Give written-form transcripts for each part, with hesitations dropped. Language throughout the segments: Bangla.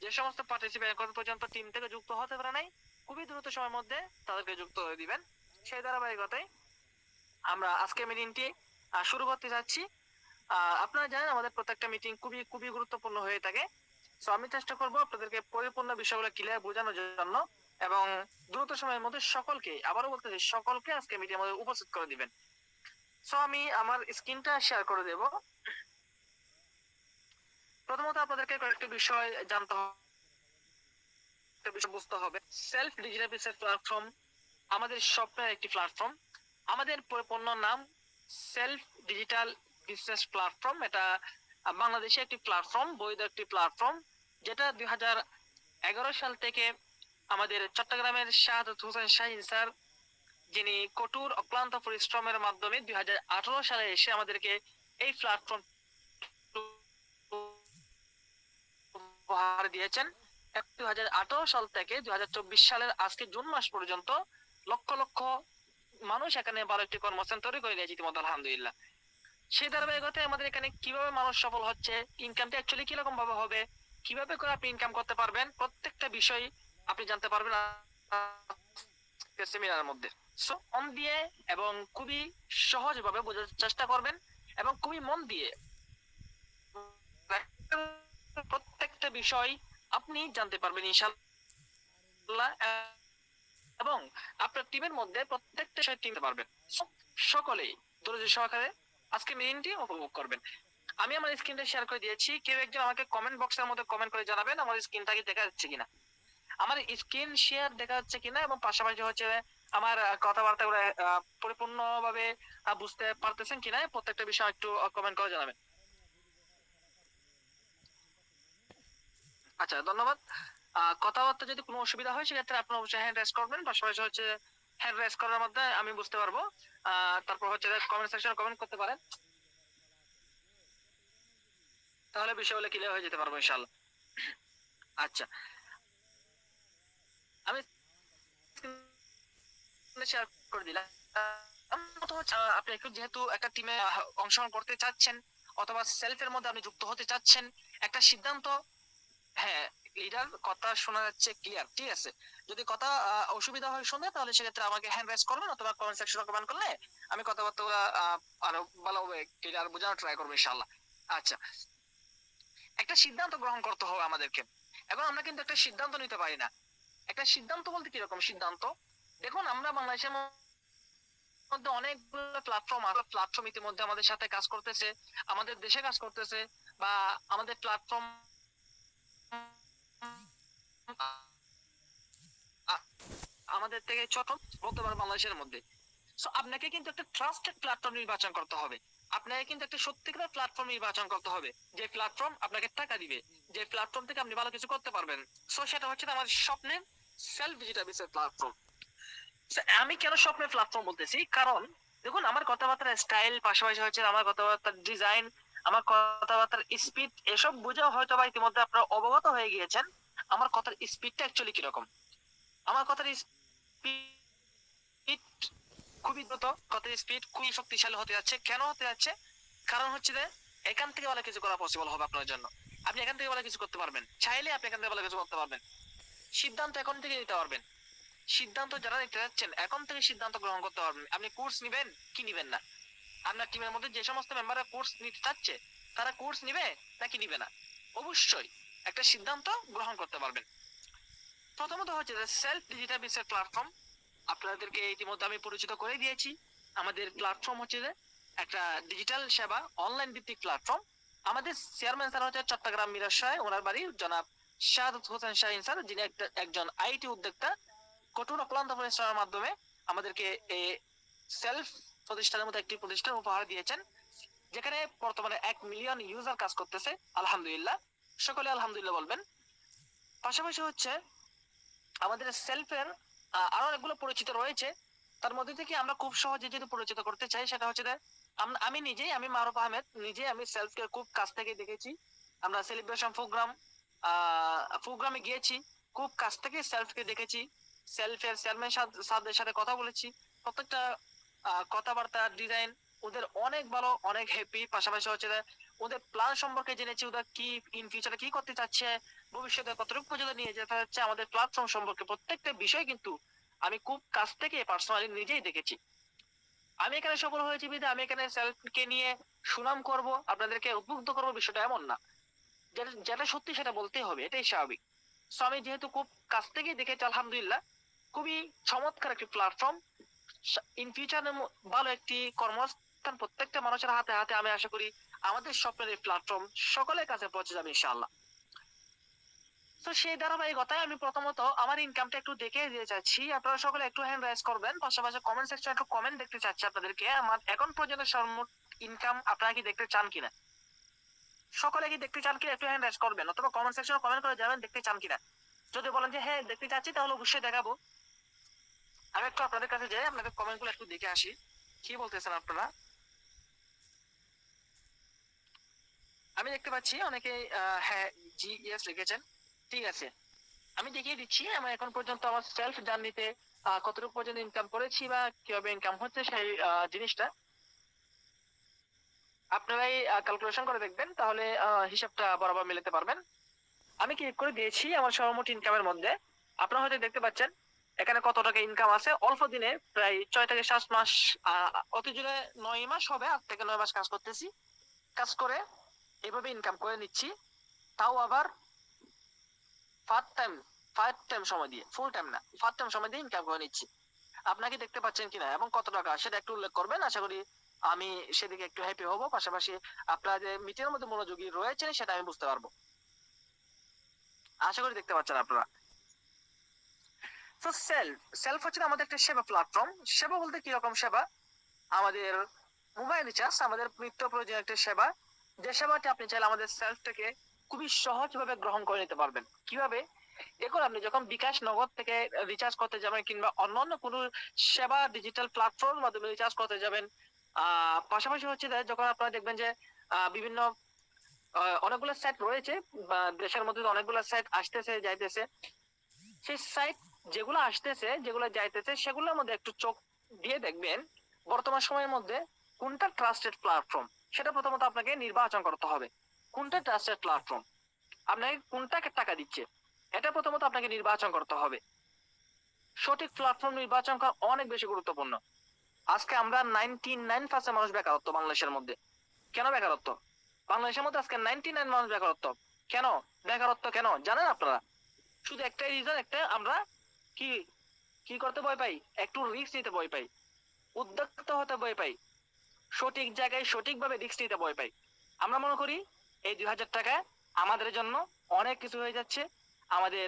যে সমস্ত পার্টিসিপেন্ট এখন পর্যন্ত টিম থেকে যুক্ত হতে পারে নাই, খুবই দ্রুত সময়ের মধ্যে তাদেরকে যুক্ত হয়ে দিবেন। সেই ধারাবাহিকতায় আমরা আজকে মিটিংটি শুরু করতে যাচ্ছি। আপনারা জানেন আমাদের প্রত্যেকটা মিটিং খুবই খুবই গুরুত্বপূর্ণ হয়ে থাকে। সো আমি চেষ্টা করব আপনাদেরকে পরিপূর্ণ বিষয়গুলো ক্লিয়ার বোঝানোর জন্য এবং দ্রুত সময়ের মধ্যে সকলকে, আবারও বলতে চাই, সকলকে আজকে মিটিং এর মধ্যে উপস্থিত করে দিবেন। সো আমি আমার স্ক্রিনটা শেয়ার করে দেব। প্রথমত আপনাদেরকে কয়েকটি বিষয় জানতে হবে, একটা বিষয় বুঝতে হবে। সেলফ ডিজিটাল বিজনেস প্ল্যাটফর্ম আমাদের স্বপ্নের একটি প্ল্যাটফর্ম। আমাদের পরিপূর্ণ নাম সেলফ ডিজিটাল বিজনেস প্ল্যাটফর্ম। এটা বাংলাদেশে একটি প্ল্যাটফর্ম, বৈধ একটি প্ল্যাটফর্ম, যেটা 2011 সাল থেকে আমাদের চট্টগ্রামের শাহাদাত হোসেন শাহীন স্যার, যিনি কঠোর অক্লান্ত পরিশ্রমের মাধ্যমে 2018 সালে এসে আমাদেরকে এই প্ল্যাটফর্ম উপহার দিয়েছেন। 2018 সাল থেকে 2024 সালের আজকে জুন মাস পর্যন্ত লক্ষ লক্ষ মানুষ এখানে ভালো একটি কর্মস্থান তৈরি করে নিয়েছে ইতিমধ্যে, আলহামদুলিল্লাহ। সেই ধারাবাহিকতায় আমাদের এখানে কিভাবে মানুষ সফল হচ্ছে, ইনকামটা অ্যাকচুয়ালি কিরকম ভাবে হবে, কিভাবে করে আপনি ইনকাম করতে পারবেন, প্রত্যেকটা বিষয় আপনি জানতে পারবেন সেমিনারের মধ্যে। সো মন দিয়ে এবং খুবই সহজ ভাবে বোঝার চেষ্টা করবেন এবং খুবই মন দিয়ে প্রত্যেকটা বিষয় আপনি জানতে পারবেন ইনশাআল্লাহ, এবং আপনার টিমের মধ্যে প্রত্যেকটা বিষয় টিমতে পারবেন। সকলেই ধৈর্য সহকারে আজকে মিটিংটি উপভোগ করবেন। আমি আমার স্ক্রিনটা শেয়ার করে দিয়েছি। কেউ একজন আমাকে কমেন্ট বক্সের মধ্যে কমেন্ট করে জানাবেন আমার স্ক্রিনটাকে দেখা যাচ্ছে কিনা, আমার স্ক্রিন শেয়ার দেখা যাচ্ছে কিনা, এবং পাশাপাশি হচ্ছে আমার কথাবার্তাগুলো পরিপূর্ণভাবে বুঝতে পারতেছেন কিনা, প্রত্যেকটা বিষয় একটু কমেন্ট করে জানাবেন। আচ্ছা, ধন্যবাদ। কথাবার্তা যদি কোনো অসুবিধা হয় সেক্ষেত্রে আপনি অবশ্যই হ্যান্ড রেজ করবেন, পাশাপাশি হচ্ছে হ্যান্ড রেজ করার মধ্যে আমি বুঝতে পারবো। তারপর হচ্ছে কমেন্ট সেকশনে কমেন্ট করতে পারেন, তাহলে বিষয়গুলো ক্লিয়ার হয়ে যেতে পারবো ইনশাআল্লাহ। আচ্ছা, আমি শেয়ার করে দিলাম। আপনি একটু যেহেতু একটা টিমে অংশগ্রহণ করতে চাচ্ছেন অথবা সেলফের মধ্যে আপনি যুক্ত হতে চাচ্ছেন, একটা সিদ্ধান্ত, হ্যাঁ, লিডার কথা শোনা যাচ্ছে ক্লিয়ার, ঠিক আছে। যদি কথা অসুবিধা হয় শুনে, তাহলে সেক্ষেত্রে আমাকে হ্যান্ড রেজ করবেন অথবা কমেন্ট সেকশনে কমেন্ট করলে আমি কথাবার্তা আরো ভালোভাবে ক্লিয়ার বোঝানোর ট্রাই করবো ইনশাআল্লাহ। আচ্ছা, একটা সিদ্ধান্ত গ্রহণ করতে হবে আমাদেরকে। এখন আমরা কিন্তু একটা সিদ্ধান্ত নিতে পারি না। একটা সিদ্ধান্ত বলতে কিরকম সিদ্ধান্ত? দেখুন, আমরা বাংলাদেশের মধ্যে অনেকগুলো প্ল্যাটফর্ম ইতিমধ্যে আমাদের সাথে কাজ করতেছে, আমাদের দেশে কাজ করতেছে, বা আমাদের প্ল্যাটফর্ম আমাদের থেকে ছোট বলতে পারো বাংলাদেশের মধ্যে। সো আপনাকে কিন্তু একটা ট্রাস্টেড প্ল্যাটফর্ম নির্বাচন করতে হবে। আপনাকে কিন্তু একটা সত্যিকার প্ল্যাটফর্ম নির্বাচন করতে হবে, যে প্ল্যাটফর্ম আপনাকে টাকা দিবে, যে প্ল্যাটফর্ম থেকে আপনি ভালো কিছু করতে পারবেন। সো সেটা হচ্ছে আমার স্বপ্নের সেলফ ডিজিটাল বিজনেস প্ল্যাটফর্ম। আমি কেন স্বপ্নের প্ল্যাটফর্ম বলতেছি, কারণ দেখুন আমার কথাবার্তার স্টাইল, পাশাপাশি হচ্ছে আমার কথাবার্তার ডিজাইন, আমার কথাবার্তার স্পিড, এসব বুঝেও হয়তো বা ইতিমধ্যে আপনারা অবগত হয়ে গিয়েছেন আমার কথার স্পিডটা অ্যাকচুয়ালি কিরকম। আমার কথার স্পিড খুবই দ্রুত, কথার স্পিড খুবই শক্তিশালী হতে যাচ্ছে। কেন হতে যাচ্ছে? কারণ হচ্ছে যে এখান থেকে ভালো কিছু করা পসিবল হবে আপনার জন্য। আপনি এখান থেকে ভালো কিছু করতে পারবেন, চাইলে আপনি এখান থেকে ভালো কিছু করতে পারবেন। সিদ্ধান্ত এখন থেকে নিতে পারবেন। সিদ্ধান্ত যারা নিতে যাচ্ছেন এখন থেকে সিদ্ধান্ত গ্রহণ করতে পারবেন। আপনি কোর্স নিবেন কি নিবেন না, আপনার টিমের মধ্যে যে সমস্ত মেম্বাররা কোর্স নিতে চাচ্ছে তারা কোর্স নিবে নাকি নিবে না, অবশ্যই একটা সিদ্ধান্ত গ্রহণ করতে পারবেন। প্রথমত হচ্ছে সেলফ ডিজিটাল বিজনেস প্ল্যাটফর্ম, আপনাদেরকে ইতিমধ্যে আমি পরিচিত করে দিয়েছি। আমাদের প্ল্যাটফর্ম হচ্ছে যে একটা ডিজিটাল সেবা অনলাইন ভিত্তিক প্ল্যাটফর্ম। আমাদের চেয়ারম্যান স্যার হচ্ছে চট্টগ্রাম মিরাশায়, ওনার বাড়ি জনাব শাহাদাত হোসেন শাহীন স্যার, যিনি একজন আইটি উদ্যোক্তা। কঠোর অক্লান্ত পরিশ্রমের মাধ্যমে আমাদেরকে এই সেলফ প্রতিষ্ঠানের মতো একটি প্রতিষ্ঠান উপহার দিয়েছেন, যেখানে বর্তমানে 1 মিলিয়ন ইউজার কাজ করতেছে, আলহামদুলিল্লাহ। সকলে আলহামদুলিল্লাহ বলবেন। পাশাপাশি হচ্ছে আমাদের সেলফের আরো অনেকগুলো পরিচিত রয়েছে। তার মধ্যে থেকে আমরা খুব সহজে যদি পরিচিত করতে চাই, সেটা হচ্ছে যে আমি নিজেই, আমি মারুফ আহমেদ, নিজে আমি সেলফকে খুব কাছ থেকে দেখেছি। আমরা সেলিব্রেশন প্রোগ্রামে গিয়েছি, খুব কাছ থেকে সেলফকে দেখেছি। সেলফের চেয়ারম্যান সাহেবদের সাথে কথা বলেছি, প্রত্যেকটা কথাবার্তা, ডিজাইন ওদের অনেক ভালো, অনেক হ্যাপি। পাশাপাশি হচ্ছে যে ওদের প্ল্যান সম্পর্কে জেনেছি, ওদের কি ইন ফিউচারে কি করতে চাচ্ছে, ভবিষ্যতে কতটুকু পর্যন্ত নিয়ে যেতে হচ্ছে আমাদের প্ল্যাটফর্ম সম্পর্কে প্রত্যেকটা বিষয় কিন্তু আমি খুব কাছ থেকে পার্সোনালি নিজেই দেখেছি। আমি এখানে সফল হয়েছি বিধায় আমি এখানে সেলফকে নিয়ে সুনাম করব, আপনাদেরকে উদ্বুদ্ধ করবো, বিষয়টা এমন না। যেটা যেটা সত্যি সেটা বলতেই হবে, এটাই স্বাভাবিক। সো আমি যেহেতু খুব কাছ থেকেই দেখেছি, আলহামদুলিল্লাহ খুবই চমৎকার একটি প্ল্যাটফর্ম। ইন ফিউচার ভালো একটি কর্মস্থান প্রত্যেকটা মানুষের হাতে হাতে, আমি আশা করি আমাদের স্বপ্নের এই প্ল্যাটফর্ম সকলের কাছে পৌঁছে যাবে ইনশাআল্লাহ। তো সেই ধারাবাহিকতায় আমি প্রথমত আমার ইনকামটা একটু দেখে দিতে চাচ্ছি। আপনারা সকলে একটু হ্যান্ড রাইজ করবেন, পাশাপাশি কমেন্ট সেকশনে একটু কমেন্ট দেখতে চাচ্ছি আপনাদেরকে, আমার এখন পর্যন্ত সর্বমোট ইনকাম আপনারা কি দেখতে চান কিনা, সকলে কি দেখতে চান কিনা একটু হ্যান্ড রাইজ করবেন, অথবা কমেন্ট সেকশনে কমেন্ট করে যাবেন দেখতে চান কিনা। যদি বলেন যে হ্যাঁ দেখতে চাচ্ছি, তাহলে অবশ্যই দেখাবো। আমি একটু আপনাদের কাছে যাই, আপনাদের কমেন্ট গুলো একটু দেখে আসি, কি বলতেছেন আপনারা। আমি দেখতে পাচ্ছি অনেকে হ্যাঁ জি ইয়েস লিখেছেন, ঠিক আছে। আমি দেখিয়ে দিচ্ছি আমি এখন পর্যন্ত আমার সেলফ জার্নিতে কতটুকু পর্যন্ত ইনকাম করেছি বা কিভাবে ইনকাম হচ্ছে সেই জিনিসটা আপনারাই ক্যালকুলেশন করে দেখবেন, তাহলে হিসাবটা বরাবর মিলাতে পারবেন। আমি ক্লিক করে দিয়েছি আমার সর্বমোট ইনকামের মধ্যে। আপনারা হয়তো দেখতে পাচ্ছেন এখানে কত টাকা ইনকাম আছে অল্প দিনে, প্রায় 6 থেকে 7 মাস, অতি জোরে 9 মাস হবে, 8 থেকে 9 মাস কাজ করতেছি। কাজ করে এভাবে ইনকাম করে নিচ্ছি, তাও আবার পার্ট টাইম, পার্ট টাইম সময় দিয়ে, ফুল টাইম না, পার্ট টাইম সময় দিয়ে ইনকাম করে নিচ্ছি। আপনাকে দেখতে পাচ্ছেন কিনা এবং কত টাকা সেটা একটু উল্লেখ করবেন, আশা করি আমি সেদিকে একটু হ্যাপি হব। পাশাপাশি আপনারা যে মিটিংয়ের মধ্যে মনোযোগী রয়েছেন সেটা আমি বুঝতে পারবো। আশা করি দেখতে পাচ্ছেন আপনারা। তো সেলফ সেলফ হচ্ছে আমাদের একটা সেবা প্ল্যাটফর্ম। সেবা বলতে কি রকম সেবা? আমাদের মোবাইল রিচার্জ আমাদের নিত্য প্রয়োজনীয় একটা সেবা, যে সেবাটি আপনি চাইলে আমাদের সেলফটাকে খুবই সহজভাবে গ্রহণ করে নিতে পারবেন। কিভাবে? দেখুন, আপনি যখন বিকাশ নগদ থেকে রিচার্জ করতে যাবেন কিংবা অন্যান্য কোনো সেবা ডিজিটাল প্ল্যাটফর্মের মাধ্যমে রিচার্জ করতে যাবেন, পাশাপাশি হচ্ছে যে যখন আপনারা দেখবেন যে বিভিন্ন অনেকগুলো সাইট রয়েছে বা দেশের মধ্যে অনেকগুলো সাইট আসতেছে যাইতেছে, সেই সাইট যেগুলো আসতেছে যেগুলো যাইতেছে সেগুলোর মধ্যে একটু চোখ দিয়ে দেখবেন বর্তমান সময়ের মধ্যে কোনটা ট্রাস্টেড প্ল্যাটফর্ম, সেটা প্রথমত আপনাকে নির্বাচন করতে হবে। কোনটা ট্রাস্টেড প্ল্যাটফর্ম, আপনাকে কোনটাকে টাকা দিচ্ছে, এটা প্রথমত আপনাকে নির্বাচন করতে হবে। সঠিক প্ল্যাটফর্ম নির্বাচন করা অনেক বেশি গুরুত্বপূর্ণ। আজকে আমরা 99% মানুষ বেকারত্ব বাংলাদেশের মধ্যে। কেন বেকারত্ব? বাংলাদেশের মধ্যে আজকে 99 মানুষ বেকারত্ব। কেন বেকারত্ব কেন জানেন আপনারা? শুধু একটাই রিজন, একটা আমরা কি কি করতে ভয় পাই, একটু রিস্ক নিতে ভয় পাই, উদ্যোক্তা হতে ভয় পাই, সঠিক জায়গায় সঠিকভাবে রিস্ক নিতে ভয় পাই। আমরা মনে করি এই 2000 টাকা আমাদের জন্য অনেক কিছু হয়ে যাচ্ছে, আমাদের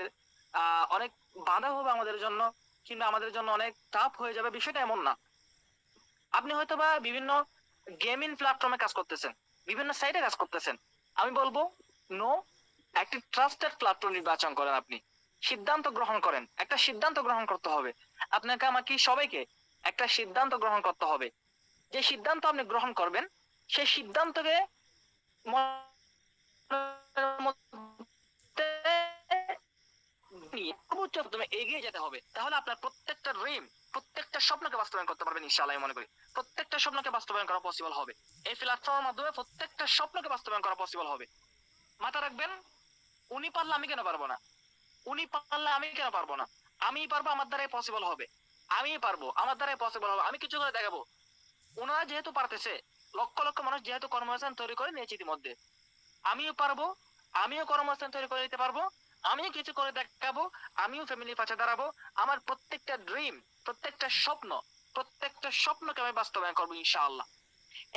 অনেক বাধা হবে আমাদের জন্য, কিংবা আমাদের জন্য অনেক টাফ হয়ে যাবে। বিষয়টা এমন না। আপনি হয়তো বা বিভিন্ন গেমিং প্ল্যাটফর্মে কাজ করতেছেন, বিভিন্ন সাইটে কাজ করতেছেন, আমি বলবো নো, একটি ট্রাস্টেড প্ল্যাটফর্ম নির্বাচন করেন। আপনি সিদ্ধান্ত গ্রহণ করেন, একটা সিদ্ধান্ত গ্রহণ করতে হবে আপনাকে, আমাকে, সবাইকে একটা সিদ্ধান্ত গ্রহণ করতে হবে। যে সিদ্ধান্ত আপনি গ্রহণ করবেন সেই সিদ্ধান্তকে মনের মধ্যে নিয়ে সর্বোচ্চ তুমি এগিয়ে যেতে হবে, তাহলে আপনার প্রত্যেকটা ড্রিম, প্রত্যেকটা স্বপ্নকে বাস্তবায়ন করতে পারবেন ইনশাআল্লাহ। আমি মনে করি প্রত্যেকটা স্বপ্নকে বাস্তবায়ন করা পসিবল হবে এই প্ল্যাটফর্মের মাধ্যমে, প্রত্যেকটা স্বপ্নকে বাস্তবায়ন করা পসিবল হবে। মাথা রাখবেন, উনি পারলে আমি কেন পারবো না, উনি পারলে আমি কেন পারবো না, আমি পারবো, আমার দ্বারাই পসিবল হবে, আমি পারবো, আমার দ্বারাই পসিবল হবে, আমি কিছু করে দেখাবো। ওনারা যেহেতু পারতেছে, লক্ষ লক্ষ মানুষ যেহেতু কর্মসংস্থান তৈরি করে নিয়েছে ইতিমধ্যে, আমিও পারবো, আমিও কর্মসংস্থান তৈরি করে দিতে পারবো, আমিও কিছু করে দেখাবো, আমিও ফ্যামিলির পাশে দাঁড়াবো। আমার প্রত্যেকটা ড্রিম, প্রত্যেকটা স্বপ্ন, প্রত্যেকটা স্বপ্নকে আমি বাস্তবায়ন করবো ইনশাআল্লাহ।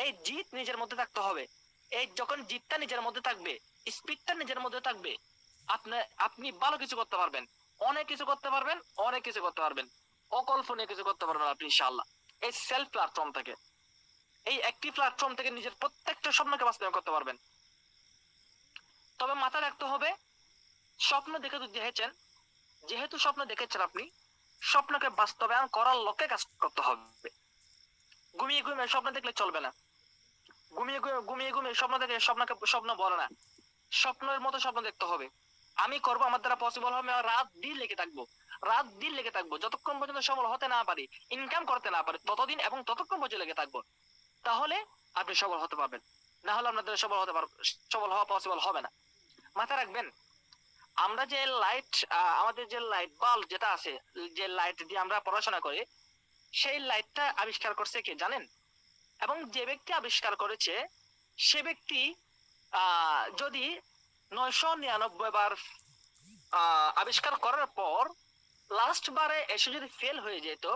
এই জিত নিজের মধ্যে থাকতে হবে। এই যখন জিতটা নিজের মধ্যে থাকবে, স্পিডটা নিজের মধ্যে থাকবে, আপনি আপনি ভালো কিছু করতে পারবেন, অনেক কিছু করতে পারবেন, অনেক কিছু করতে পারবেন, অকল্পনীয় কিছু করতে পারবেন আপনি ইনশাআল্লাহ। এই সেলফ প্ল্যাটফর্ম থেকে, এই একটি প্ল্যাটফর্ম থেকে নিজের প্রত্যেকটা স্বপ্নকে বাস্তবায়ন করতে পারবেন। তবে মাথায় রাখতে হবে, স্বপ্ন দেখে দেখেছেন, যেহেতু স্বপ্ন দেখেছেন আপনি, স্বপ্নকে বাস্তবায়ন করার লক্ষ্যে কাজ করতে হবে। ঘুমিয়ে ঘুমিয়ে স্বপ্ন দেখলে চলবে না। ঘুমিয়ে ঘুমিয়ে স্বপ্ন দেখে স্বপ্নকে স্বপ্ন বলে না, স্বপ্নের মতো স্বপ্ন দেখতে হবে। আমি করবো, আমার দ্বারা পসিবল হবে, আমি রাত দিন লেগে থাকবো, রাত দিন লেগে থাকবো, যতক্ষণ পর্যন্ত সফল হতে না পারি, ইনকাম করতে না পারি, ততদিন এবং ততক্ষণ পর্যন্ত লেগে থাকবো। তাহলে আপনি সফল হতে পারবেন, না হলে আপনাদের সফল হতে পারবেন, সফল হওয়া পসিবল হবে না। মাথায় রাখবেন, আমরা যে লাইট, আমাদের যে লাইট বাল্ব যেটা আছে, যে লাইট দিয়ে আমরা পড়াশোনা করি, সেই লাইটটা আবিষ্কার করছে কে জানেন? এবং যে ব্যক্তি আবিষ্কার করেছে সে ব্যক্তি যদি 999 বার আবিষ্কার করার পর লাস্ট বারে এসে যদি ফেল হয়ে যেত,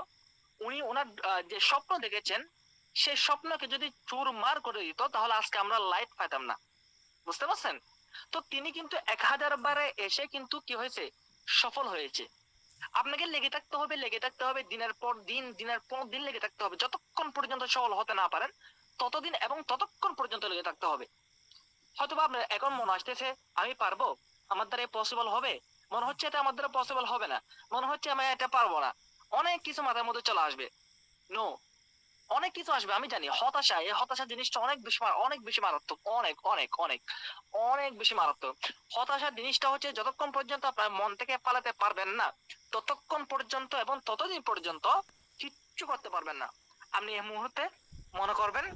উনি ওনার যে স্বপ্ন দেখেছেন সেই স্বপ্নকে যদি চুরমার করে দিত, তাহলে আজকে আমরা লাইট পাইতাম না। বুঝতে পারছেন? তো তিনি কিন্তু 1000 বারে এসে কিন্তু কি হয়েছে, সফল হয়েছে। আপনাকে লেগে থাকতে হবে, লেগে থাকতে হবে, দিনের পর দিন, দিনের পর দিন লেগে থাকতে হবে, যতক্ষণ পর্যন্ত সফল হতে না পারেন ততদিন এবং ততক্ষণ পর্যন্ত লেগে থাকতে হবে। হয়তোবা আপনার এখন মনে আসতেছে আমি পারবো, আমার দ্বারা পসিবল হবে, মনে হচ্ছে এটা আমার দ্বারা পসিবল হবে না, মনে হচ্ছে আমি এটা পারবো না, অনেক কিছু মাথার মধ্যে চলে আসবে। নো, অনেক কিছু আসবে, আমি জানি। হতাশা, এই হতাশা জিনিসটা অনেক বেশি মারাত্মক, অনেক অনেক অনেক অনেক বেশি মারাত্মক। হতাশা জিনিসটা হচ্ছে যতক্ষণ পর্যন্ত আপনার মন থেকে পালাতে পারবেন না ততক্ষণ পর্যন্ত এবং ততদিন পর্যন্ত কিচ্ছু করতে পারবেন না। আপনি এই মুহূর্তে মনে করবেন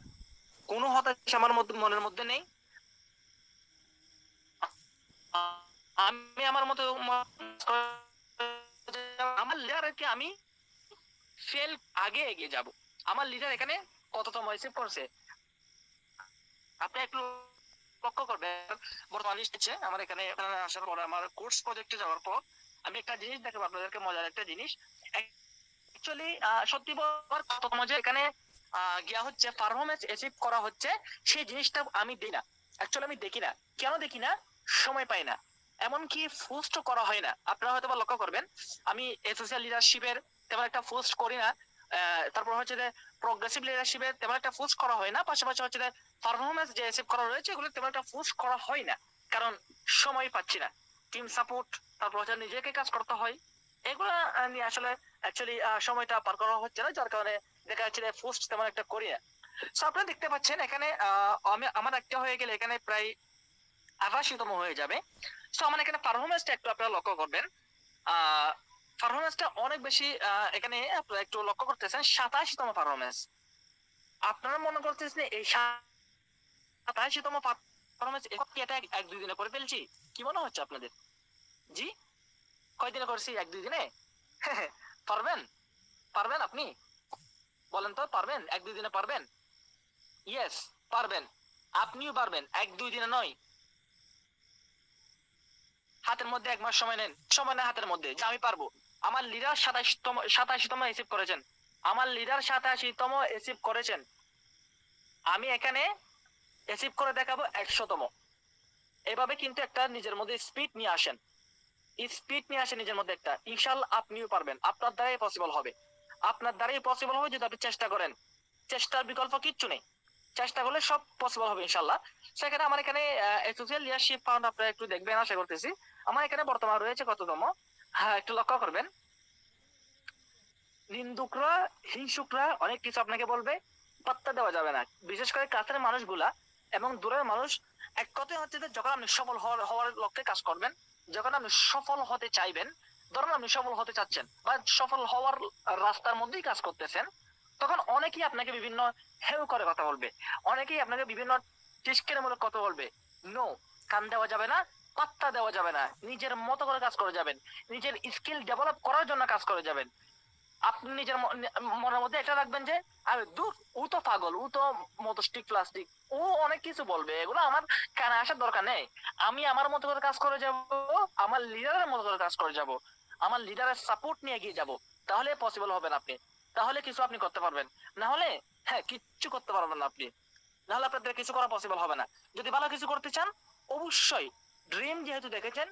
কোনো হতাশা আমার মনের মধ্যে নেই, আমি আমার মতো আমার লিডারকে আমি ফেল আগে এগিয়ে যাব। আমার লিডার এখানে কততম রিসিভ করছে আপনি একটু লক্ষ্য করবেন। বর্তমানে এসেছে আমার এখানে আসার পর, আমার কোর্স প্রজেক্টে যাওয়ার পর আমি একটা জিনিস দেখাবো আপনাদেরকে, মজার একটা জিনিস। অ্যাকচুয়ালি সত্যি বলার কততম যে এখানে গিয়া হচ্ছে পারফরমেন্স অ্যাচিভ করা হচ্ছে, সেই জিনিসটা আমি দিই না। অ্যাকচুয়ালি আমি দেখি না। কেন দেখি না? সময় পাই না, এমনকি পোস্ট করা হয় না। আপনারা হয়তো লক্ষ্য করবেন আমি সোশ্যাল লিডারশিপের তেমন একটা পোস্ট করি না, তারপর হচ্ছে যে প্রগ্রেসিভ লিডারশিপের তেমন একটা পোস্ট করা হয় না, পাশাপাশি হচ্ছে যে পারফরমেন্স যে অ্যাচিভ করা রয়েছে এগুলো তেমন একটা পোস্ট করা হয় না, কারণ সময় পাচ্ছি না। টিম সাপোর্ট, তারপর হচ্ছে নিজেকে কাজ করতে হয়, এগুলা নিয়ে আসলে অ্যাকচুয়ালি সময়টা পার করা হচ্ছে না, যার কারণে দেখা যাচ্ছে যে পোস্ট তেমন একটা করি না। সো আপনারা দেখতে পাচ্ছেন এখানে আমি আমার একটা হয়ে গেলে এখানে প্রায় 88তম হয়ে যাবে। সো আমার এখানে পারফরমেন্সটা একটু আপনারা লক্ষ্য করবেন। পারফরমেন্সটা অনেক বেশি, এখানে আপনারা একটু লক্ষ্য করতেছেন 87তম পারফরমেন্স। আপনারা মনে করতেছেন এই 87তম পারফরমেন্স এটা 1-2 দিনে করে ফেলছি, কি মনে হচ্ছে আপনাদের? জি, কয়দিনে করছি? 1-2 দিনে? পারবেন? পারবেন আপনি? বলেন তো, পারবেন? 1-2 দিনে পারবেন? ইয়েস, পারবেন। আপনিও পারবেন, 1-2 দিনে নয়। হাতের মধ্যে 1 মাস সময় নেন, সময় না হাতের মধ্যে, যে আমি পারবো। আমার লিডার 87তম রিসিভ করেছেন, আমার লিডার 87তম রিসিভ করেছেন, আমি এখানে রিসিভ করে দেখাবো 100তম। এভাবে কিন্তু একটা নিজের মধ্যে স্পিড নিয়ে আসেন, স্পিড নিয়ে আসেন নিজের মধ্যে একটা, ইনশাল্লাহ আপনিও পারবেন, আপনার দ্বারাই পসিবল হবে, আপনার দ্বারাই পসিবল হবে যদি আপনি চেষ্টা করেন। চেষ্টার বিকল্প কিচ্ছু নেই, চেষ্টা করলে সব পসিবল হবে ইনশাল্লাহ। সেখানে আমার এখানে সোশ্যাল লিডারশিপ ফাউন্ড আপনারা একটু দেখবেন, আশা করতেছি। আমার এখানে বর্তমান রয়েছে কততম, হ্যাঁ একটু লক্ষ্য করবেন। নিন্দুকরা, হিংসুকরা অনেক কিছু আপনাকে বলবে, পাত্তা দেওয়া যাবে না, বিশেষ করে কাছের মানুষগুলা এবং দূরের মানুষ। এক কথাই হচ্ছে যে যখন আপনি সফল হওয়ার লক্ষ্যে কাজ করবেন, যখন আপনি সফল হতে চাইবেন, ধরুন আপনি সফল হতে চাচ্ছেন বা সফল হওয়ার রাস্তার মধ্যেই কাজ করতেছেন, তখন অনেকেই আপনাকে বিভিন্ন হেউ করে কথা বলবে, অনেকেই আপনাকে বিভিন্ন টিস্কেরমূলক কথা বলবে। নো, কান দেওয়া যাবে না, পাত্তা দেওয়া যাবে না, নিজের মতো করে কাজ করে যাবেন, নিজের স্কিল ডেভেলপ করার জন্য কাজ করে যাবেন। আপনি নিজের মনের মধ্যে এটা রাখবেন যে আরে দূর, ও তো পাগল, ও তো মতস্টিক প্লাস্টিক, ও অনেক কিছু বলবে, এগুলো আমার কানে আসার দরকার নেই। আমি আমার মতো করে কাজ করে যাব, আমার লিডারের মতো করে কাজ করে যাব, আমার লিডারের সাপোর্ট নিয়ে এগিয়ে যাব, তাহলে পসিবল হবেন আপনি, তাহলে কিছু আপনি করতে পারবেন। না হলে হ্যাঁ কিচ্ছু করতে পারবেন না আপনি, না হলে আপনাদের কিছু করা পসিবল হবে না। যদি ভালো কিছু করতে চান, অবশ্যই ড্রিম যেহেতু দেখেছেন,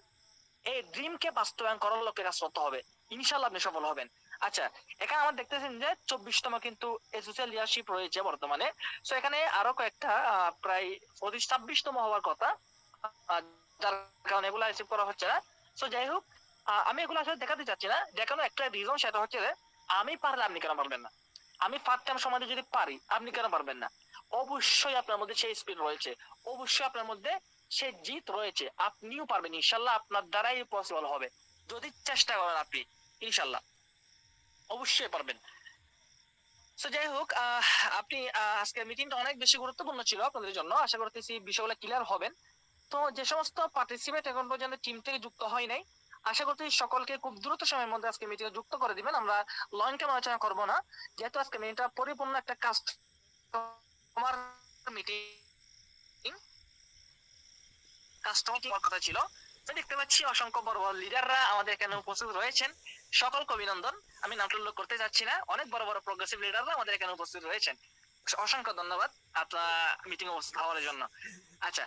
এই ড্রিমকে বাস্তবায়ন করার লক্ষ্যে কাজ করতে হবে, ইনশাল্লাহ আপনি সফল হবেন। আচ্ছা, এখানে আমরা দেখতেছেন যে 24তম কিন্তু সোশ্যাল লিডারশিপ রয়েছে বর্তমানে। সো এখানে আরো কয়েকটা প্রায় 26তম হওয়ার কথা, যার কারণে এগুলো রিসিভ করা হচ্ছে না। সো যাই হোক, আমি এগুলো আসলে দেখাতে চাচ্ছি না, দেখানো একটা রিজন, সেটা হচ্ছে যে আমি পারলে আপনি কেন পারবেন না? আমি ফার্স্ট টাইম সমাজে যদি পারি, আপনি কেন পারবেন না? অবশ্যই আপনার মধ্যে সেই স্পিড রয়েছে, অবশ্যই আপনার মধ্যে সেই জিত রয়েছে, আপনিও পারবেন ইনশাল্লাহ, আপনার দ্বারাই পসিবল হবে যদি চেষ্টা করেন আপনি, ইনশাল্লাহ অবশ্যই পারবেন। তো যাই হোক, আপনি আজকের মিটিংটা অনেক বেশি গুরুত্বপূর্ণ ছিল আপনাদের জন্য, আশা করতেছি বিষয়গুলো ক্লিয়ার হবেন। তো যে সমস্ত পার্টিসিপেট এখন পর্যন্ত টিম থেকে যুক্ত হয় নাই, আশা করছি সকলকে খুব দ্রুত সময়ের মধ্যে আজকে মিটিং যুক্ত করে দিবেন। আমরা লং টার্ম আলোচনা করব না, যেহেতু আজকে মিটিংটা পরিপূর্ণ একটা কাস্টমার মিটিং, কাস্টমার কথা ছিল। দেখতে পাচ্ছি অসংখ্য বড় বড় লিডাররা আমাদের এখানে উপস্থিত রয়েছেন, সকলকে অভিনন্দন। আমি নামটা উল্লেখ করতে যাচ্ছি না, অনেক বড় বড় প্রগ্রেসিভ লিডাররা আমাদের এখানে উপস্থিত রয়েছেন। অসংখ্য ধন্যবাদ আপনার মিটিং উপস্থিত হওয়ার জন্য। আচ্ছা,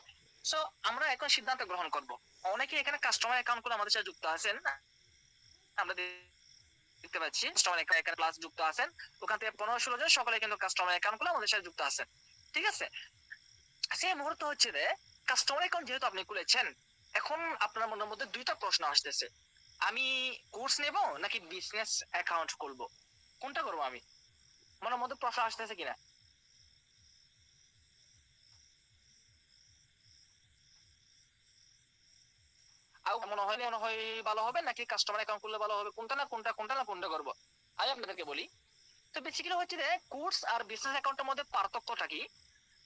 সো আমরা এখন সিদ্ধান্ত গ্রহণ করব। অনেকে এখানে কাস্টমার অ্যাকাউন্ট করে আমাদের সাথে যুক্ত আছেন, আমরা দেখতে পাচ্ছি কাস্টমার অ্যাকাউন্ট প্লাস যুক্ত আছেন, ওখান থেকে 15-16 জন সকলে কিন্তু কাস্টমার অ্যাকাউন্ট করে আমাদের সাথে যুক্ত আছেন। ঠিক আছে, সেই মুহূর্ত হচ্ছে যে কাস্টমার অ্যাকাউন্ট যেহেতু আপনি খুলেছেন, এখন আপনার মনের মধ্যে দুইটা প্রশ্ন আসতেছে, আমি কোর্স নেব নাকি বিজনেস অ্যাকাউন্ট খুলবো, কোনটা করবো? আমি মনের মধ্যে প্রশ্ন আসতেছে কিনা? মনে হয় ভালো হবে নাকি কাস্টমার অ্যাকাউন্ট খুললে ভালো হবে, কোনটা না কোনটা, কোনটা না কোনটা করবো? আমি আপনাদেরকে বলি। তো বেসিক্যালি হচ্ছে যে কোর্স আর বিজনেস অ্যাকাউন্টের মধ্যে পার্থক্যটা কি?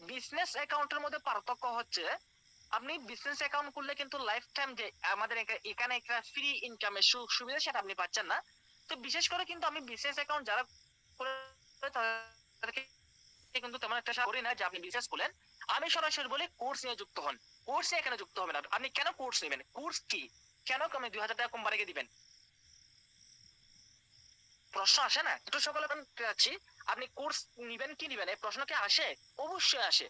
বিজনেস অ্যাকাউন্টের মধ্যে পার্থক্য হচ্ছে আপনি বিজনেস অ্যাকাউন্ট খুললে কিন্তু লাইফ টাইম যে আমাদের এখানে একটা ফ্রি ইনকামের সুবিধা সেটা আপনি পাচ্ছেন না। তো বিশেষ করে কিন্তু আমি বিজনেস অ্যাকাউন্ট যারা করে তাদেরকে কিন্তু তেমন একটা করি না যে আপনি বিজনেস খুলেন। আমি সরাসরি বলি কোর্স নিয়ে যুক্ত হন। কোর্স নিয়ে এখানে যুক্ত হবেন। আপনি কেন কোর্স নেবেন? কোর্স কি? কেন আপনি 2000 টাকা কোম্পানিকে দিবেন? প্রশ্ন আসে না? একটু সকলে যাচ্ছি, আপনি কোর্স নিবেন কি নিবেন এই প্রশ্ন কি আসে? অবশ্যই আসে,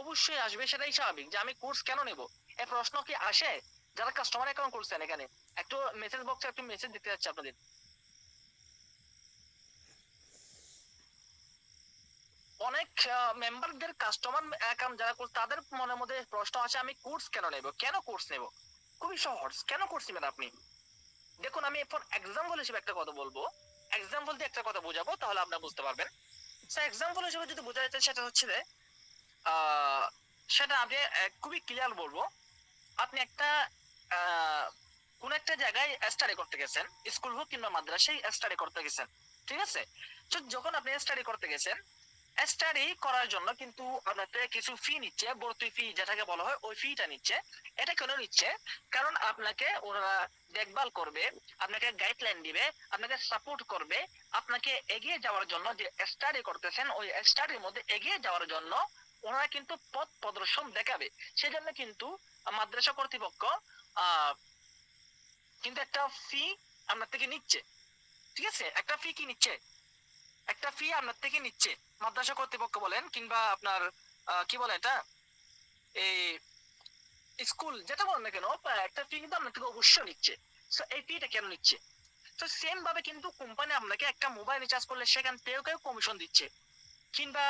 অবশ্যই আসবে, সেটাই স্বাভাবিক যে আমি কোর্স কেন নেব এই প্রশ্ন কি আসে? যারা কাস্টমার অ্যাকাউন্ট করছেন এখানে একটু মেসেজ বক্সে একটু মেসেজ দিতে যাচ্ছে আপনাদের। অনেক মেম্বারদের কাস্টমার অ্যাকাউন্ট যারা তাদের মনের মধ্যে প্রশ্ন আছে আমি কোর্স কেন নেব, কেন কোর্স নেব? খুবই সহজ, কেন কোর্স নেবেন আপনি? দেখুন, আমি এখন এক্সাম্পল হিসেবে একটা কথা বলবো, এক্সাম্পল দিয়ে একটা কথা বোঝাবো, তাহলে আপনারা বুঝতে পারবেন। এক্সাম্পল হিসেবে যদি বোঝা যাচ্ছে সেটা হচ্ছে যে আহ, সেটা আমি খুবই ক্লিয়ার বলবো। আপনি একটা কোন একটা জায়গায় স্টাডি করতে গেছেন, স্কুল হোক কিংবা মাদ্রাসায় স্টাডি করতে গেছেন। ঠিক আছে, তো যখন আপনি স্টাডি করতে গেছেন, স্টাডি করার জন্য কিন্তু আপনাকে কিছু ফি নিচ্ছে, ভর্তি ফি যেটাকে বলা হয়, ওই ফিটা নিচ্ছে। এটা কেন নিচ্ছে? কারণ আপনাকে ওরা দেখভাল করবে, আপনাকে গাইডলাইন দিবে, আপনাকে সাপোর্ট করবে, আপনাকে এগিয়ে যাওয়ার জন্য যে স্টাডি করতেছেন ওই স্টাডির মধ্যে এগিয়ে যাওয়ার জন্য ওনারা কিন্তু পথ প্রদর্শন দেখাবে। সেজন্য কিন্তু মাদ্রাসা কর্তৃপক্ষ আহ কিন্তু একটা ফি আপনার থেকে নিচ্ছে। ঠিক আছে, একটা ফি কি নিচ্ছে? একটা ফি আপনার থেকে নিচ্ছে, মাদ্রাসা কর্তৃপক্ষ বলেন কিংবা আপনার কি বলে এটা, এই স্কুল যেটা বলেন না কেন, একটা ফি কিন্তু আপনার থেকে অবশ্যই নিচ্ছে। তো এই ফিটা কেন নিচ্ছে? তো সেম ভাবে কিন্তু কোম্পানি আপনাকে একটা মোবাইল রিচার্জ করলে সেখান থেকেও কেউ কমিশন দিচ্ছে, কিংবা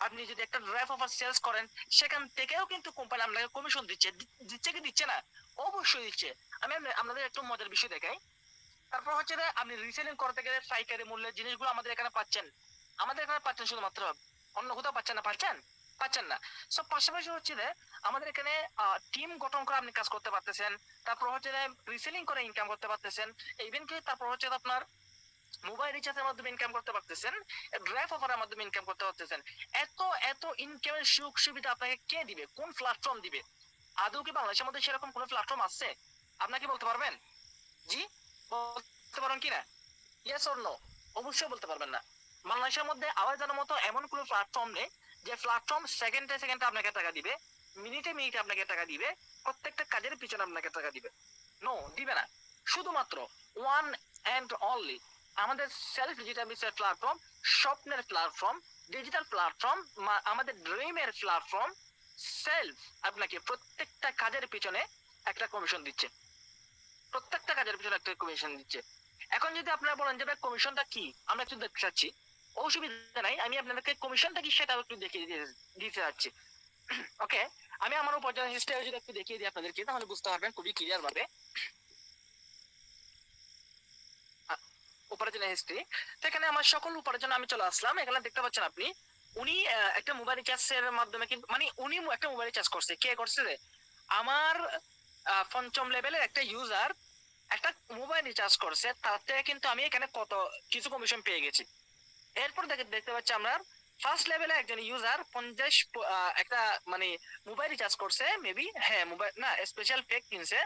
আপনি যদি একটা ড্রাইভ অফার সেলস করেন সেখান থেকেও কিন্তু কোম্পানি আপনাকে কমিশন দিচ্ছে। দিচ্ছে কি দিচ্ছে না? অবশ্যই দিচ্ছে। আমি আপনাদের একটু মজার বিষয় দেখাই। তারপর হচ্ছে যে আপনি রিসেলিং করতে গেলে পাইকারি মূল্যের জিনিসগুলো আমাদের এখানে পাচ্ছেন, আমাদের এখানে পাচ্ছেন শুধুমাত্র, অন্য কোথাও পাচ্ছেন না। পাচ্ছেন? পাচ্ছেন না। সব পাশাপাশি হচ্ছে যে আমাদের এখানে টিম গঠন করে আপনি কাজ করতে পারতেছেন, তারপর হচ্ছে যে রিসেলিং করে ইনকাম করতে পারতেছেন, ইভেন কি তারপর হচ্ছে আপনার মোবাইল রিচার্জের মাধ্যমে ইনকাম করতে পারতেছেন, ড্রাইভ অফারের মাধ্যমে ইনকাম করতে পারতেছেন। এত এত ইনকামের সুযোগ সুবিধা আপনাকে কে দিবে? কোন প্ল্যাটফর্ম দিবে? আদৌ কি বাংলাদেশের মধ্যে সেরকম কোন প্ল্যাটফর্ম আছে? আপনাকে বলতে পারবেন? জি, বলতে পারেন কিনা? Yes or no? অবশ্যই বলতে পারবেন না। বাংলাদেশের মধ্যে আওয়াজ জানার মতো এমন কোনো প্ল্যাটফর্ম নেই যে প্ল্যাটফর্ম সেকেন্ডে সেকেন্ডে আপনাকে টাকা দিবে, মিনিটে মিনিটে আপনাকে টাকা দিবে, প্রত্যেকটা কাজের পিছনে আপনাকে টাকা দিবে। নো, দিবে না। শুধুমাত্র ওয়ান এন্ড অনলি আমাদের সেলফ ডিজিটাল বিজনেস প্ল্যাটফর্ম, স্বপ্নের প্ল্যাটফর্ম, ডিজিটাল প্ল্যাটফর্ম, আমাদের ড্রিমের প্ল্যাটফর্ম সেলফ আপনাকে প্রত্যেকটা কাজের পিছনে একটা কমিশন দিচ্ছে, প্রত্যেকটা কাজের পিছনে একটা কমিশন দিচ্ছে। এখন যদি আপনারা বলেন যে ভাই কমিশনটা কি, আমরা একটু দেখতে চাচ্ছি, অসুবিধা নাই, আমি আপনাদেরকে কমিশনটা কি সেটাও একটু দেখিয়ে দিতে চাচ্ছি। ওকে, আমি আমার উপার্জন হিস্ট্রি যদি একটু দেখিয়ে দিই আপনাদেরকে, তাহলে বুঝতে পারবেন খুবই ক্লিয়ার ভাবে। উপার্জন হিস্ট্রি, তো এখানে আমার সকল উপার্জন আমি চলে আসলাম। এখানে দেখতে পাচ্ছেন আপনি, উনি একটা মোবাইল রিচার্জের মাধ্যমে কিন্তু মানে উনি একটা মোবাইল রিচার্জ করছে। কে করছে? আমার পঞ্চম লেভেলের একটা ইউজার একটা মোবাইল রিচার্জ করছে, তার থেকে কিন্তু আমি এখানে কত কিছু কমিশন পেয়ে গেছি। এরপর দেখতে পাচ্ছি আমরা ফার্স্ট লেভেলে একজন ইউজার 50 একটা মানে মোবাইল রিচার্জ করছে মেবি, হ্যাঁ মোবাইল না স্পেশাল প্যাক কিনছে,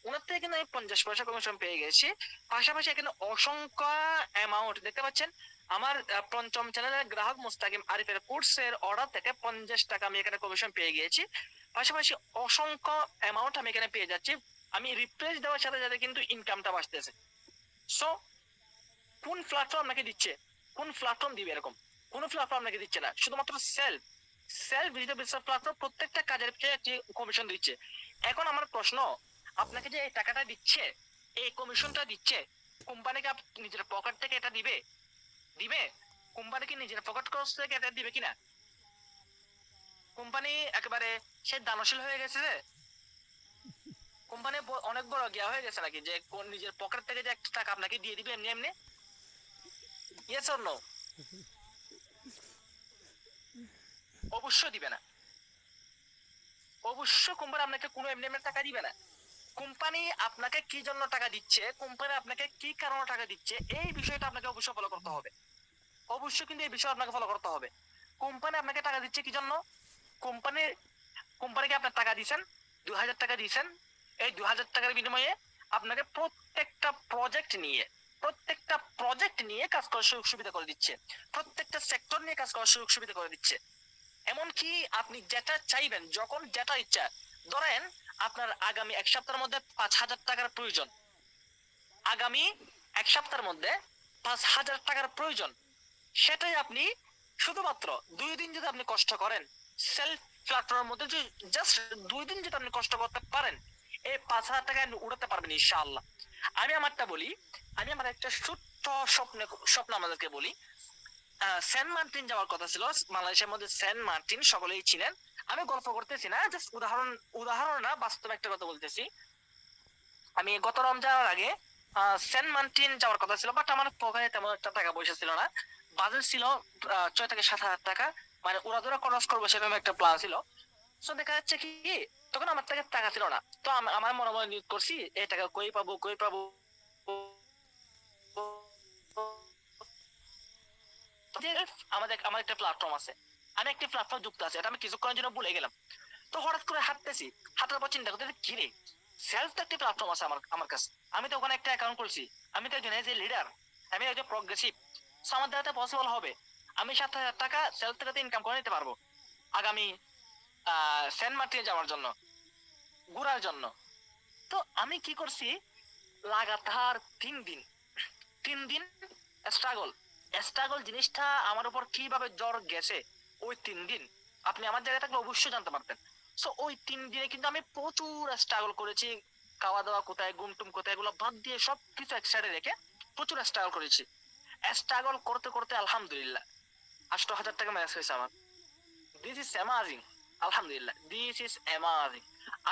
ওনার থেকে কিন্তু আমি 50 পয়সা কমিশন পেয়ে গেছি। পাশাপাশি এখানে অসংখ্য অ্যামাউন্ট দেখতে পাচ্ছেন, আমার পঞ্চম চ্যানেলের গ্রাহক মুস্তাকিম আরিফের কোর্সের অর্ডার থেকে 50 টাকা আমি এখানে কমিশন পেয়ে গিয়েছি। পাশাপাশি অসংখ্য অ্যামাউন্ট আমি এখানে পেয়ে যাচ্ছি। আমি রিপ্লেস দেওয়ার সাথে সাথে কিন্তু ইনকামটা বাড়তেছে। সো কোন প্ল্যাটফর্ম আপনাকে দিচ্ছে, কোন প্ল্যাটফর্ম দিবে এরকম, কোন প্ল্যাটফর্ম আপনাকে দিচ্ছে না, শুধুমাত্র self self digital business platform প্রত্যেকটা কাজের পিছনে একটি কমিশন দিচ্ছে। এখন আমার প্রশ্ন, আপনাকে যে এই টাকাটা দিচ্ছে, এই কমিশনটা দিচ্ছে, কোম্পানিকে নিজের পকেট থেকে এটা দিবে? দিবে? কোম্পানি কি নিজের পকেট খরচ থেকে এটা দিবে কিনা? কোম্পানি একেবারে সে দানশীল হয়ে গেছে যে কোম্পানি অনেক বড় গিয়া হয়ে গেছে নাকি যে নিজের পকেট থেকে যে একটা টাকা আপনাকে দিয়ে দিবে এমনি এমনি? Yes or no? অবশ্যই দিবে না। অবশ্য কোম্পানি আপনাকে কোনো এমনি এমনি টাকা দিবে না। কোম্পানি আপনাকে কি জন্য টাকা দিচ্ছে, কোম্পানি আপনাকে কি কারণে টাকা দিচ্ছে, এই বিষয়টা আপনাকে অবশ্যই ফলো করতে হবে। অবশ্যই কিন্তু এই বিষয় আপনাকে ফলো করতে হবে। কোম্পানি আপনাকে টাকা দিচ্ছে কি জন্য? কোম্পানি কোম্পানিকে আপনার টাকা দিচ্ছেন, 2000 টাকা দিচ্ছেন, এই 2000 টাকার বিনিময়ে আপনাকে প্রত্যেকটা প্রজেক্ট নিয়ে কাজ করার সুযোগ সুবিধা করে দিচ্ছে, প্রত্যেকটা সেক্টর নিয়ে কাজ করার সুযোগ সুবিধা করে দিচ্ছে। এমনকি আপনি যেটা চাইবেন যখন যেটা ইচ্ছা, ধরেন আপনার আগামী 1 সপ্তাহের মধ্যে 5000 টাকার প্রয়োজন, আগামী 1 সপ্তাহের মধ্যে 5000 টাকার প্রয়োজন, সেটাই আপনি শুধুমাত্র 2 দিন যদি আপনি কষ্ট করেন, সেলফ প্ল্যাটফর্মের মধ্যে যদি জাস্ট 2 দিন যদি আপনি কষ্ট করতে পারেন, এই 5000 টাকা আপনি উঠাতে পারবেন ইনশাআল্লাহ। আমি আমারটা বলি, আমি আমার একটা ছোট্ট স্বপ্ন আমাদেরকে বলি। সেন্ট মার্টিন যাওয়ার কথা ছিল, মালয়েশিয়ার মধ্যে সেন্ট মার্টিন সকলেই চিনেন। আমি গল্প করতেছি না, জাস্ট উদাহরণ না, বাস্তব একটা কথা বলতেছি। আমি গত রমজানের আগে সেন্ট মার্টিন যাওয়ার কথা ছিল, বাট আমার পকেটে তেমন একটা টাকা পয়সা ছিল না। বাজেট ছিল 6 থেকে 7 হাজার টাকা, মানে উড়াধুরা খরচ করবো সেরকম একটা প্ল্যান ছিল। তো দেখা যাচ্ছে কি, তখন আমার থেকে টাকা ছিল না, তো আমার মনে মনে নিয়োগ করছি এই টাকা কই পাবো। আমার একটা প্ল্যাটফর্ম আছে, আমি একটা প্ল্যাটফর্ম যুক্ত আছে, এটা আমি কিছুক্ষণের জন্য ভুলে গেলাম। তো হঠাৎ করে হাঁটতেছি, হাঁটার পর চিন্তা করতে কি রে, সেলফ তো একটা প্ল্যাটফর্ম আছে আমার আমার কাছে, আমি তো ওখানে একটা অ্যাকাউন্ট করছি, আমি তো একজন এজ এ লিডার, আমি একজন প্রগ্রেসিভ, আমার দ্বারা পসিবল হবে, আমি 7 হাজার টাকা সেলফ থেকে ইনকাম করে নিতে পারবো আগামী সেন্ট মার্টিনে যাওয়ার জন্য, ঘোরার জন্য। তো আমি কি করছি, লাগাতার 3 দিন 3 দিন স্ট্রাগল স্ট্রাগল জিনিসটা আমার উপর কিভাবে জ্বর গেছে, ওই 3 দিন আপনি আমার জায়গায় থাকলে অবশ্যই জানতে পারতেন। সো ওই 3 দিনে কিন্তু আমি প্রচুর স্ট্রাগল করেছি, খাওয়া দাওয়া কোথায়, ঘুমটুম কোথায়, এগুলো বাদ দিয়ে সবকিছু এক সাইডে রেখে প্রচুর স্ট্রাগল করেছি। স্ট্রাগল করতে করতে আলহামদুলিল্লাহ 8,000 টাকা ম্যানেজ হয়েছে আমার। দিস ইজ অ্যামাজিং, আলহামদুলিল্লাহ দিস ইজ অ্যামাজিং।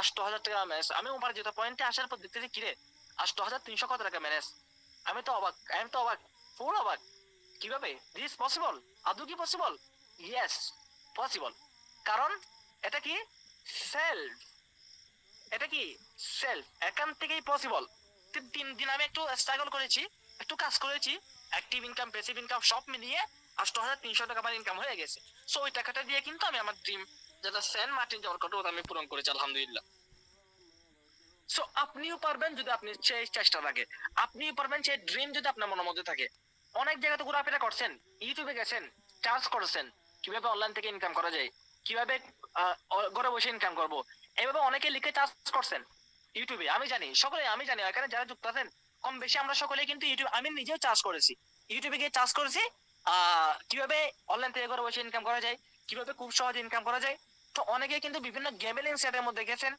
8,000 টাকা ম্যানেজ, আমি ওপার যেটা পয়েন্টে আসার পর দেখতেছি কিরে 8,300 কত টাকা ম্যানেজ। আমি তো অবাক, ফুল অবাক, কিভাবে দিস পসিবল, আদৌ কি পসিবল? Yes possible. কারণ এটা কি সেলফ, এটা কি সেলফ, এখান থেকেই পসিবল। 3 দিন আমি একটু স্ট্রাগল করেছি, একটু কাজ করেছি, অ্যাক্টিভ ইনকাম প্যাসিভ ইনকাম সব মিলিয়ে 8,300 টাকা আমার ইনকাম হয়ে গেছে। সো ওই টাকাটা দিয়ে কিন্তু আমি আমার ড্রিম যেটা সেন্ট মার্টিন যাওয়ার কথা ওটা আমি পূরণ করেছি আলহামদুলিল্লাহ। সো আপনিও পারবেন যদি আপনি সেই চেষ্টা থাকে, আপনিও পারবেন সেই ড্রিম যদি আপনার মনের মধ্যে থাকে। অনেক জায়গাতে ঘোরাফেরা করছেন, ইউটিউবে গেছেন, চার্জ করেছেন কিভাবে অনলাইন থেকে ইনকাম করা যায়, কিভাবে ঘরে বসে ইনকাম করব, এইভাবে অনেকে লিখে চার্জ করছেন ইউটিউবে। আমি জানি এখানে যারা যুক্ত আছেন কম বেশি আমরা সকলেই কিন্তু ইউটিউব, আমি নিজেও চার্জ করেছি, ইউটিউবে গিয়ে চার্জ করেছি কিভাবে অনলাইন থেকে ঘরে বসে ইনকাম করা যায়, কিভাবে খুব সহজে ইনকাম করা যায়। তো অনেকে কিন্তু বিভিন্ন গেমেলিং সেটের মধ্যে গেছেন,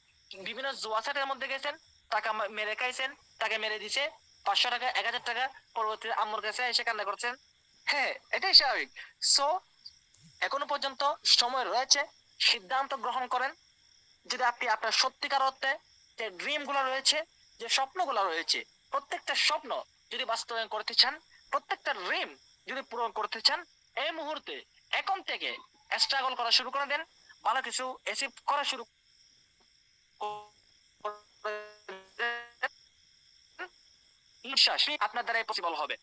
বিভিন্ন জুয়া সেটের মধ্যে গেছেন, টাকা মেরে খাইছেন, টাকা মেরে দিছে 500 টাকা 1,000 টাকা, পরবর্তীতে আম্মুর কাছে এসে কান্না করছেন। হ্যাঁ এটাই স্বাভাবিক। সো এখনো পর্যন্ত সময় রয়েছে, সিদ্ধান্ত গ্রহণ করেন। যদি আপনি আপনার সত্যিকার অর্থে যে ড্রিম গুলো রয়েছে, যে স্বপ্নগুলো রয়েছে, প্রত্যেকটা স্বপ্ন যদি বাস্তবায়ন করতে চান, প্রত্যেকটা ড্রিম যদি পূরণ করতে চান, এই মুহূর্তে এখন থেকে স্ট্রাগল করা শুরু করে দেন, ভালো কিছু অ্যাচিভ করা শুরু আপনার দ্বারা পসিবল হবে।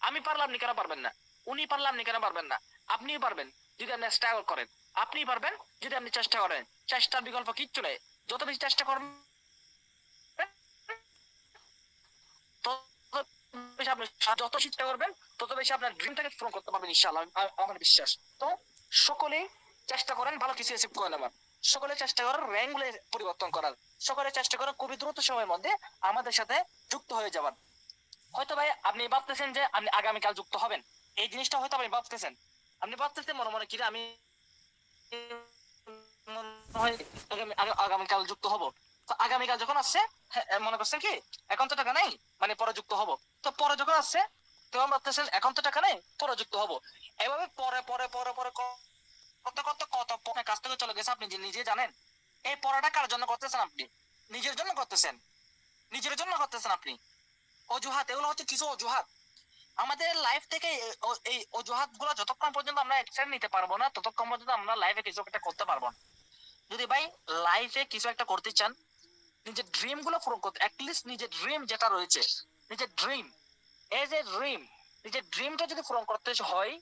আমি পারলাম, আপনি কেন পারবেন না? উনি পারলাম, আপনি কেন পারবেন না? আপনিও পারবেন যদি আপনি স্ট্রাগল করেন, আপনি পারবেন যদি আপনি চেষ্টা করেন। চেষ্টার বিকল্প কিচ্ছু নেই। যত বেশি চেষ্টা করবেন তত বেশি আপনি যত চেষ্টা করবেন তত বেশি আপনার ড্রিমটাকে পূরণ করতে পারবেন ইনশাআল্লাহ, আমার বিশ্বাস। তো সকলেই চেষ্টা করেন ভালো কিছু অ্যাচিভ করে নেবার, সকলে চেষ্টা করেন র্যাঙ্ক গুলো পরিবর্তন করার, সকলে চেষ্টা করেন খুবই দ্রুত সময়ের মধ্যে আমাদের সাথে যুক্ত হয়ে যাবার। হয়তো ভাই আপনি ভাবতেছেন যে আপনি আগামীকাল যুক্ত হবেন, এই জিনিসটা হয়তো আপনি ভাবতেছেন, আপনি ভাবতেছেন মনে মনে কি রে আমি আগামীকাল যুক্ত হব। তো আগামীকাল যখন আসছে, মনে করছেন কি এখন তো টাকা নেই, মানে পরে যুক্ত হব। তো পরে যখন আসছে তখন ভাবতেছেন এখন তো টাকা নেই, পরে যুক্ত হব। এভাবে পরে পরে পরে পরে করতে করতে কত কাছ থেকে চলে গেছে আপনি যে নিজে জানেন। এই পড়াটা কার জন্য করতেছেন? আপনি নিজের জন্য করতেছেন, নিজের জন্য করতেছেন আপনি। অজুহাত, এগুলো হচ্ছে কিছু অজুহাত। আমাদের লাইফ থেকে এই অজুহাত গুলো যতক্ষণ পর্যন্ত আমরা অ্যাকশন নিতে পারবো না, ততক্ষণ পর্যন্ত আমরা লাইফে কিছু একটা করতে পারবো না। যদি ভাই লাইফে কিছু একটা করতে চান, নিজের ড্রিম গুলো পূরণ করতে, অ্যাটলিস্ট নিজের ড্রিম যেটা রয়েছে, নিজের ড্রিম এজ এ ড্রিম, নিজের ড্রিমটা যদি পূরণ করতে হয়,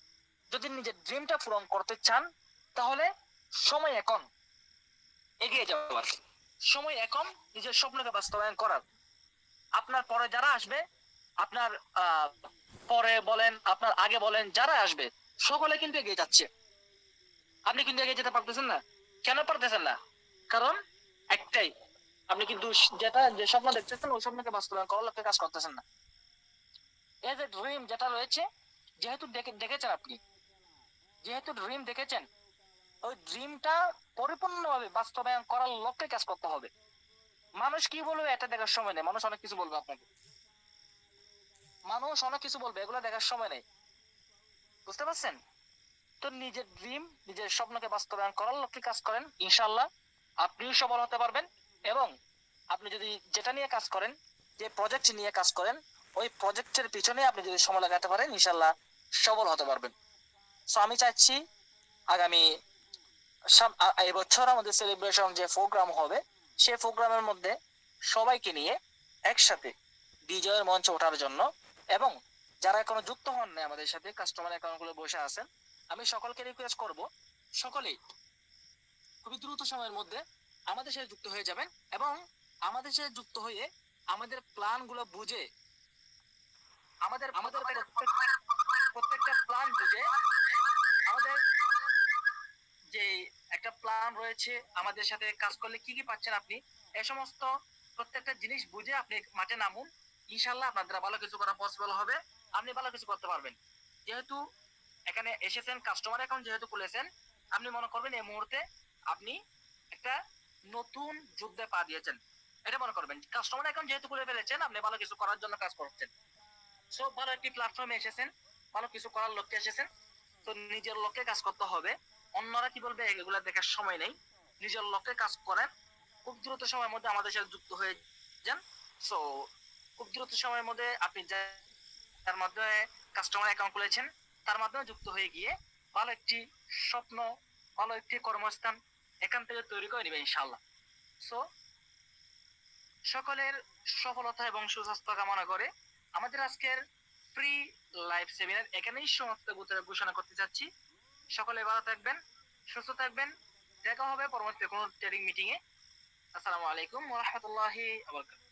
যদি নিজের ড্রিমটা পূরণ করতে চান, তাহলে সময় এখন, এগিয়ে যাওয়ার সময় এখন, নিজের স্বপ্নকে বাস্তবায়ন করার। আপনার পরে যারা আসবে, আপনার পরে বলেন, আপনার আগে বলেন, যারা আসবে সকলে কিন্তু এগিয়ে যাচ্ছে, আপনি কিন্তু এগিয়ে যেতে পারতেছেন না। কেন পারতেছেন না? কারণ একটাই, আপনি কিন্তু যে স্বপ্ন দেখতেছেন ওই স্বপ্নকে বাস্তবায়ন করার লক্ষ্যে কাজ করতেছেন না। এজ এ ড্রিম যেটা রয়েছে, যেহেতু দেখেছেন আপনি, যেহেতু ড্রিম দেখেছেন, ওই ড্রিমটা পরিপূর্ণভাবে বাস্তবায়ন করার লক্ষ্যে কাজ করতে হবে। মানুষ কি বলবে এটা দেখার সময় নেই, মানুষ অনেক কিছু বলবে আপনাকে, মানুষ অনেক কিছু বলবে, এগুলো দেখার সময় নেই। বুঝতে পারছেন? তো নিজের ড্রিম, নিজের স্বপ্নকে বাস্তবায়ন করার লক্ষ্যে কাজ করেন, ইনশাআল্লাহ আপনিও সফল হতে পারবেন। এবং আপনি যদি যেটা নিয়ে কাজ করেন, যে প্রজেক্ট নিয়ে কাজ করেন, ওই প্রজেক্টের পিছনে আপনি যদি সময় লাগাতে পারেন, ইনশাআল্লাহ সফল হতে পারবেন। সো আমি চাচ্ছি আগামী এবছর আমাদের সেলিব্রেশন যে প্রোগ্রাম হবে, সেই প্রোগ্রামের মধ্যে সবাইকে নিয়ে একসাথে বিজয়ের মঞ্চে ওঠার জন্য, এবং যারা এখনো যুক্ত হন না আমাদের সাথে, কাস্টমার অ্যাকাউন্ট গুলো বসে আছেন, আমি সকলকে রিকোয়েস্ট করব সকলেই খুবই দ্রুত সময়ের মধ্যে আমাদের সাথে যুক্ত হয়ে যাবেন, এবং আমাদের সাথে যুক্ত হয়ে আমাদের প্ল্যান গুলো বুঝে, আমাদের আমাদের প্রত্যেকটা প্ল্যান বুঝে, আমাদের যে একটা প্ল্যান রয়েছে, আমাদের সাথে কাজ করলে কি কি পাচ্ছেন আপনি, এই সমস্ত প্রত্যেকটা জিনিস বুঝে আপনি মাঠে নামুন। ইনশাল্লাহ আপনার দ্বারা ভালো কিছু করা পসিবল হবে, আপনি ভালো কিছু করতে পারবেন। যেহেতু এখানে এসেছেন, কাস্টমার অ্যাকাউন্ট যেহেতু খুলেছেন, আপনি মনে করবেন এই মুহূর্তে আপনি একটা নতুন যুদ্ধে পা দিয়েছেন, এটা মনে করবেন। কাস্টমার অ্যাকাউন্ট যেহেতু খুলে ফেলেছেন, আপনি ভালো কিছু করার জন্য কাজ করছেন। সো ভালো একটি প্ল্যাটফর্মে এসেছেন, ভালো কিছু করার লক্ষ্যে এসেছেন। তো নিজের লক্ষ্যে কাজ করতে হবে, অন্যরা কি বলবে এগুলা দেখার সময় নেই। নিজের লক্ষ্যে কাজ করেন, খুব দ্রুত সময়ের মধ্যে আমাদের সাথে যুক্ত হয়ে যান। সো খুব দ্রুত সময়ের মধ্যে আপনি যার মাধ্যমে কাস্টমার অ্যাকাউন্ট খুলেছেন, তার মাধ্যমে যুক্ত হয়ে গিয়ে ভালো একটি স্বপ্ন, ভালো একটি কর্মস্থান এখান থেকে তৈরি করে নেবে ইনশাআল্লাহ। সো সকলের সফলতা এবং সুস্বাস্থ্য কামনা করে আমাদের আজকের ফ্রি লাইভ সেমিনার এখানেই সমাপ্ত ঘোষণা করতে চাচ্ছি। সকলে ভালো থাকবেন, সুস্থ থাকবেন, দেখা হবে পরবর্তী কোনো ট্রেনিং মিটিং এ। আসসালামু আলাইকুম ওয়া রাহমাতুল্লাহি ওয়া বারাকাতুহু।